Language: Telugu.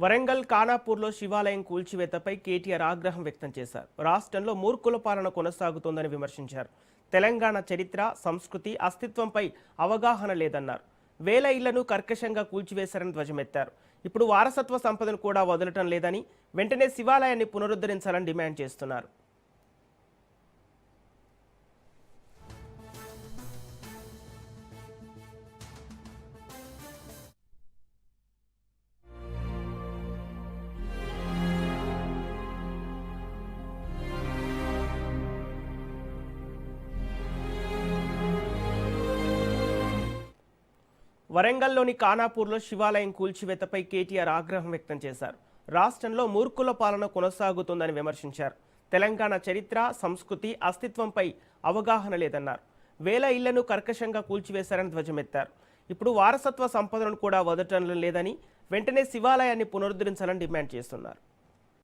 వరంగల్ ఖానాపూర్లో శివాలయం కూల్చివేతపై కేటీఆర్ ఆగ్రహం వ్యక్తం చేశారు. రాష్ట్రంలో మూర్ఖుల పాలన కొనసాగుతోందని విమర్శించారు. తెలంగాణ చరిత్ర, సంస్కృతి, అస్తిత్వంపై అవగాహన లేదన్నారు. వేల ఇళ్లను కర్కశంగా కూల్చివేశారని ధ్వజమెత్తారు. ఇప్పుడు వారసత్వ సంపదను కూడా వదలటం లేదని, వెంటనే శివాలయాన్ని పునరుద్ధరించాలని డిమాండ్ చేస్తున్నారు. వరంగల్లోని ఖానాపూర్లో శివాలయం కూల్చివేతపై కేటీఆర్ ఆగ్రహం వ్యక్తం చేశారు. రాష్ట్రంలో మూర్ఖుల పాలన కొనసాగుతోందని విమర్శించారు. తెలంగాణ చరిత్ర, సంస్కృతి, అస్తిత్వంపై అవగాహన లేదన్నారు. వేల ఇళ్లను కర్కశంగా కూల్చివేశారని ధ్వజమెత్తారు. ఇప్పుడు వారసత్వ సంపదను కూడా వదలటం లేదని, వెంటనే శివాలయాన్ని పునరుద్ధరించాలని డిమాండ్ చేస్తున్నారు.